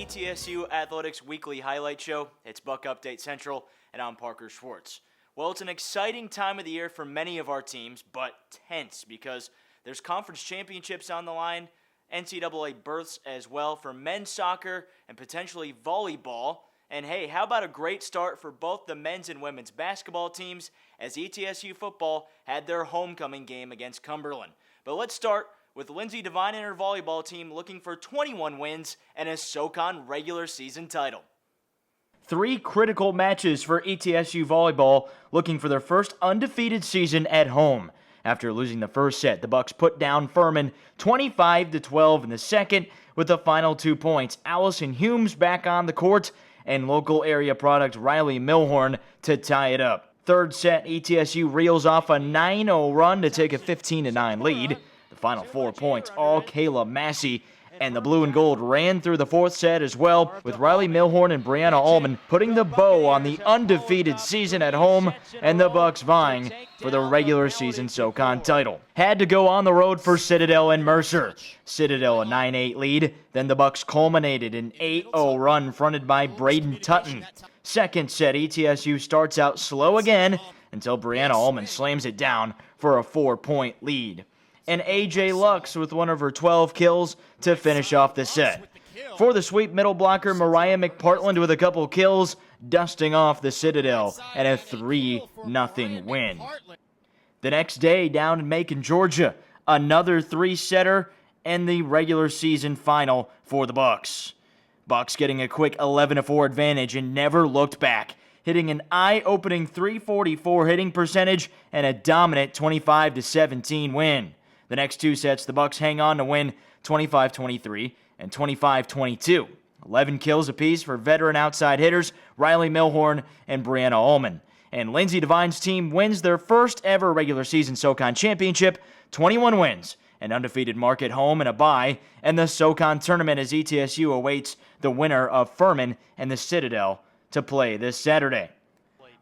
ETSU Athletics Weekly Highlight Show. It's Buc Update Central, and I'm Parker Schwartz. Well, it's an exciting time of the year for many of our teams, but tense because there's conference championships on the line, NCAA berths as well for men's soccer and potentially volleyball. And hey, how about a great start for both the men's and women's basketball teams as ETSU football had their homecoming game against Cumberland. But let's start with Lindsay Devine and her volleyball team looking for 21 wins and a SoCon regular season title. 3 critical matches for ETSU volleyball looking for their first undefeated season at home. After losing the first set, the Bucs put down Furman 25-12 in the second with the final 2 points. Allison Humes back on the court and local area product Riley Milhorn to tie it up. Third set, ETSU reels off a 9-0 run to take a 15-9 lead. The final 4 points, all Kayla Massey, and the blue and gold ran through the fourth set as well, with Riley Milhorn and Brianna Allman putting the bow on the undefeated season at home, and the Bucs vying for the regular season SoCon title. Had to go on the road for Citadel and Mercer. Citadel a 9-8 lead, then the Bucs culminated an 8-0 run fronted by Braden Tutton. Second set, ETSU starts out slow again until Brianna Allman slams it down for a 4-point lead. And A.J. Lux with one of her 12 kills to finish off the set. For the sweep middle blocker, Mariah McPartland with a couple kills, dusting off the Citadel and a 3-0 win. The next day, down in Macon, Georgia, another 3-setter and the regular season final for the Bucs. Bucs getting a quick 11-4 advantage and never looked back, hitting an eye-opening .344 hitting percentage and a dominant 25-17 win. The next 2 sets, the Bucs hang on to win 25-23 and 25-22. 11 kills apiece for veteran outside hitters Riley Milhorn and Brianna Allman. And Lindsay Devine's team wins their first ever regular season SoCon championship, 21 wins, an undefeated mark at home and a bye, and the SoCon tournament as ETSU awaits the winner of Furman and the Citadel to play this Saturday.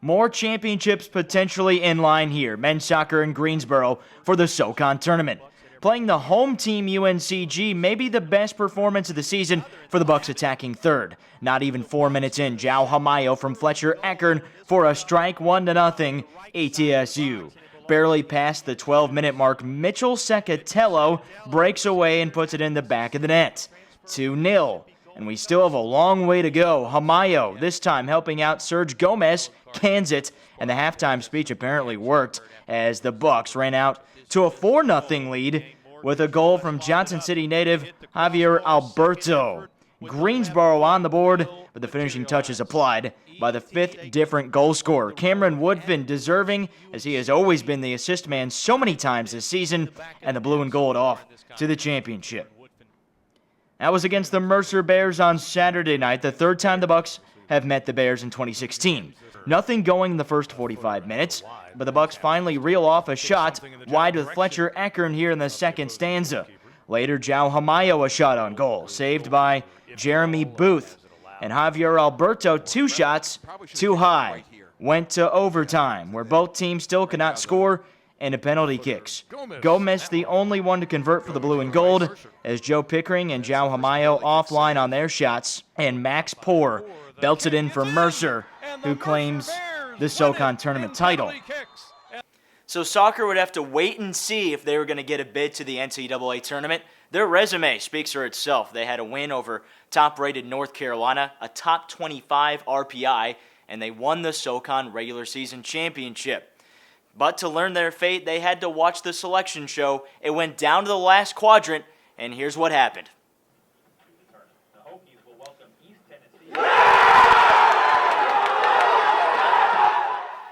More championships potentially in line here. Men's soccer in Greensboro for the SoCon tournament. Playing the home team UNCG may be the best performance of the season for the Bucs attacking third. Not even 4 minutes in, Jao Hamayo from Fletcher Eckern for a strike 1-0 ETSU. Barely past the 12-minute mark, Mitchell Secatello breaks away and puts it in the back of the net. 2-0. And we still have a long way to go. Hamayo, this time helping out Serge Gomez, cans it, and the halftime speech apparently worked as the Bucs ran out to a 4-0 lead with a goal from Johnson City native Javier Alberto. Greensboro on the board, but the finishing touches applied by the 5th different goal scorer. Cameron Woodfin deserving, as he has always been the assist man so many times this season, and the blue and gold off to the championship. That was against the Mercer Bears on Saturday night, the third time the Bucs have met the Bears in 2016. Nothing going in the first 45 minutes, but the Bucs finally reel off a shot wide with Fletcher Eckern here in the second stanza. Later, Jao Hamayo a shot on goal, saved by Jeremy Booth. And Javier Alberto 2 shots too high. Went to overtime, where both teams still could not score, and to penalty kicks. Gomez the only one to convert for the blue and gold, as Joe Pickering and Jao Hamayo offline on their shots, and Max Poor belts it in for Mercer, who claims the SoCon tournament title. So soccer would have to wait and see if they were going to get a bid to the NCAA tournament. Their resume speaks for itself. They had a win over top-rated North Carolina, a top 25 RPI, and they won the SoCon regular season championship. But to learn their fate, they had to watch the selection show. It went down to the last quadrant, and here's what happened.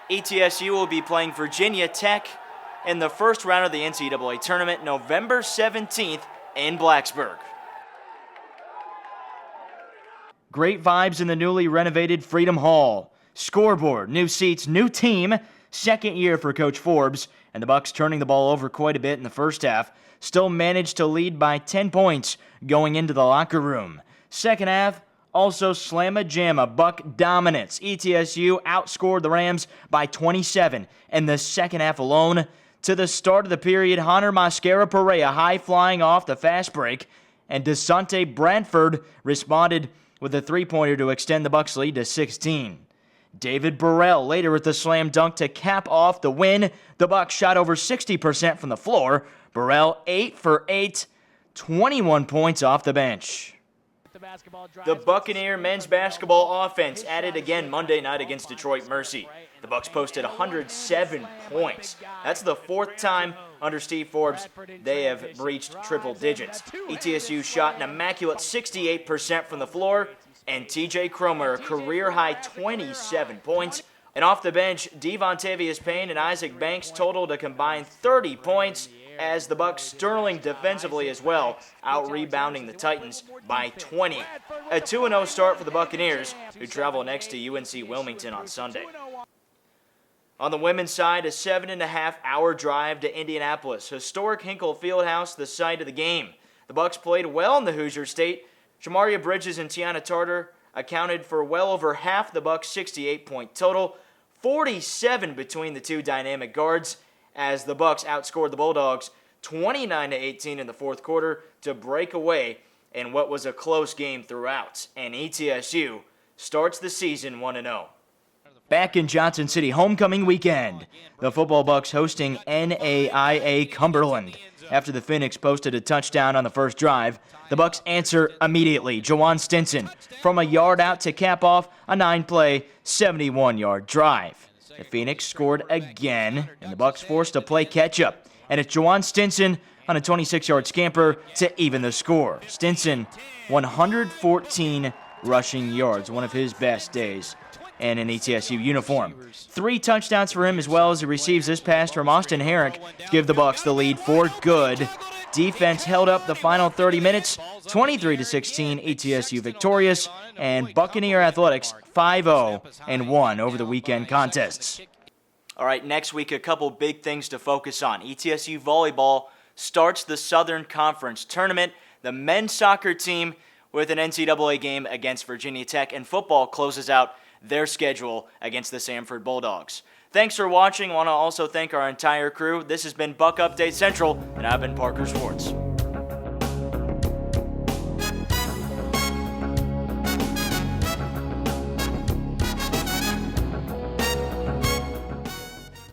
ETSU will be playing Virginia Tech in the first round of the NCAA tournament, November 17th in Blacksburg. Great vibes in the newly renovated Freedom Hall. Scoreboard, new seats, new team. Second year for Coach Forbes, and the Bucs turning the ball over quite a bit in the first half, still managed to lead by 10 points going into the locker room. Second half, also slamma-jamma, Buck dominance. ETSU outscored the Rams by 27 in the second half alone. To the start of the period, Hunter Mascara-Perea high-flying off the fast break, and DeSante Bradford responded with a three-pointer to extend the Bucs' lead to 16. David Burrell later with the slam dunk to cap off the win. The Bucs shot over 60% from the floor. Burrell 8 for 8, 21 points off the bench. The Buccaneer men's basketball offense added again Monday night against Detroit Mercy. The Bucs posted 107 points. That's the fourth time under Steve Forbes they have breached triple digits. ETSU shot an immaculate 68% from the floor, and TJ Cromer a career-high 27 points. And off the bench, Devontavious Payne and Isaac Banks totaled a combined 30 points, as the Bucs sterling defensively as well, out-rebounding the Titans by 20. A 2-0 start for the Buccaneers, who travel next to UNC Wilmington on Sunday. On the women's side, a 7.5-hour drive to Indianapolis. Historic Hinkle Fieldhouse, the site of the game. The Bucs played well in the Hoosier State. Shamaria Bridges and Tiana Tartar accounted for well over half the Bucs' 68-point total, 47 between the two dynamic guards, as the Bucs outscored the Bulldogs 29-18 in the fourth quarter to break away in what was a close game throughout. And ETSU starts the season 1-0. Back in Johnson City homecoming weekend, the football Bucs hosting NAIA Cumberland. After the Phoenix posted a touchdown on the first drive, the Bucs answer immediately. Jawan Stinson from a yard out to cap off a 9-play, 71-yard drive. The Phoenix scored again, and the Bucs forced a play catch-up. And it's Jawan Stinson on a 26-yard scamper to even the score. Stinson, 114 rushing yards, one of his best days, and an ETSU uniform. 3 touchdowns for him, as well as he receives this pass from Austin Herrick to give the Bucs the lead for good. Defense held up the final 30 minutes, 23-16, ETSU victorious, and Buccaneer Athletics 5-0-1 over the weekend contests. All right, next week, a couple big things to focus on. ETSU volleyball starts the Southern Conference tournament. The men's soccer team with an NCAA game against Virginia Tech, and football closes out their schedule against the Samford Bulldogs. Thanks for watching. I want to also thank our entire crew. This has been Buc Update Central, and I've been Parker Schwartz.